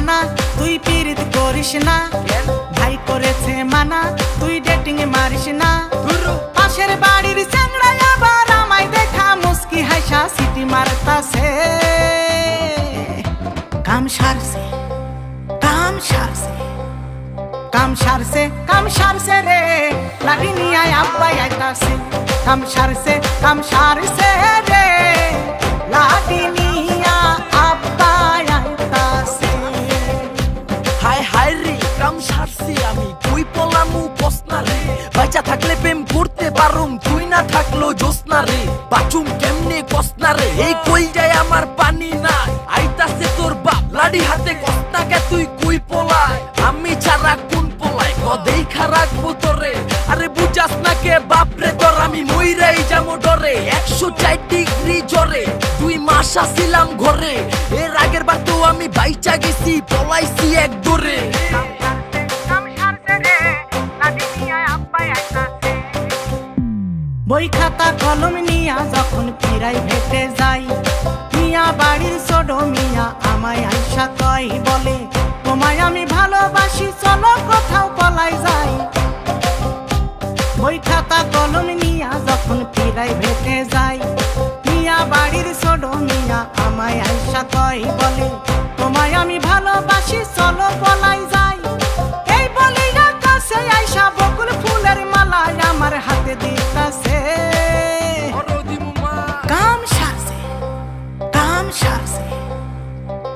মানা তুই পিরিত করিস না, ভাই করেছে মানা তুই ডেটিং মারিস না। পাশের বাড়ির চ্যাংড়ায় আবার আমায় দেখা মুস্কি হাসা সিটি মারতাছে। কাম সারছে কাম সারছে কাম সারছে কাম সারছে রে, লাঠি নিয়ে আব্বাই আইতাছে। কাম সারছে রে, লাঠি নিয়ে আব্বাই আইতাছে। হায় হায় রে কাম সারছি আমি, তুই পলামু কসনা রে। বাচ্চা থাকলে প্রেম করতে পারুম, তুই না থাকলো জোসনা রে। বাচুম কেমনে কসনা রে, এই কই যায় আমার পানি না। আইতাছে তোর বাপ লাড়ি হাতে, কসনাকে তুই কুই পলায়। আমি ছাড়া কোন পলায় কদেই রাখবো তোরে। আরে বুঝাস না কে বাপরে তোর, আমি মইরাই যাবো ডরে। 104 ডিগ্রি জ্বরে 2 মাস আসিলাম ঘরে। এর আগের বার তো আমি বাইচা গেছি, পলাইছি এক দৌড়ে। বই খাতা কলম নিয়া যখন ফিরাই ভেটে যাই, মিয়া বাড়ির ছোট মিয়া আমায় আইসা কয় বলে, তোমায় আমি ভালোবাসি চলো কোথাও পলাই যাই। বই খাতা কলম নিয়া যখন ফিরাই ভেটে যাই, মিয়া বাড়ির ছোট মিয়া আমায় আইসা কয় বলে, তোমায় আমি ভালোবাসি চলো পলাই যাই। এই বলি কাছে আইসা বকুল ফুলের মালা আমার হাতে দিতাছে। কাম সারছে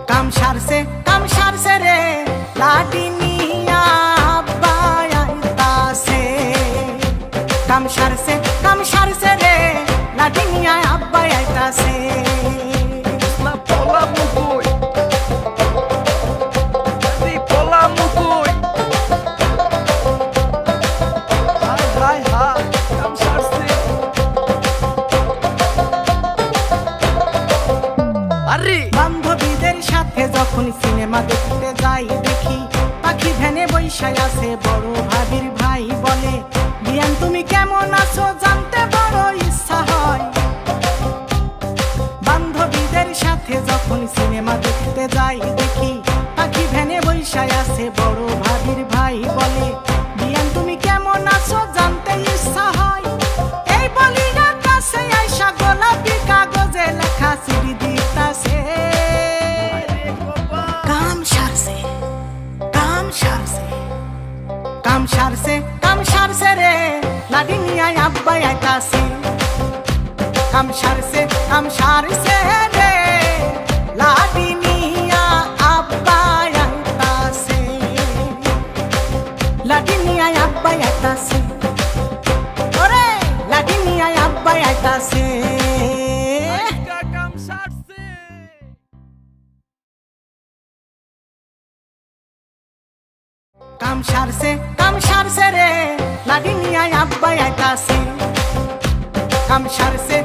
কাম সারছে কাম সারছে রে, লাঠি নিয়া আব্বাই আইতাছে। কাম সারছে রে, লাঠি নিয়া আব্বাই আইতাছে। বান্ধবীদের সাথে যখন সিনেমা দেখতে যাই, দেখি পাখি ভ্যানে বৈশায় আছে বড় ভাবির ভাই বলে, বিয়ান তুমি কেমন আছো জানতে বড় ইচ্ছা হয়। বান্ধবীদের সাথে যখন সিনেমা দেখতে যাই, দেখি পাখি ভ্যানে বৈশায় আছে বড় ভাবির ভাই বলে, বিয়ান তুমি কেমন আছো জানতে ইচ্ছা হয়। এই বলি না কাছে আইসা গোলাপি কাগজে লেখা চিঠি দিতাছে। কাম সারছে রে, লাঠি নিয়ে আব্বাই আইতাছে। কাম সারছে রে, লাঠি নিয়ে আব্বাই আইতাছে। লাঠি নিয়ে আব্বাই আইতাছে, ওরে লাঠি নিয়ে আব্বাই আইতাছে। কাম সারছে রে, লাঠি নিয়ে আব্বাই আইতাছে। কাম সারছে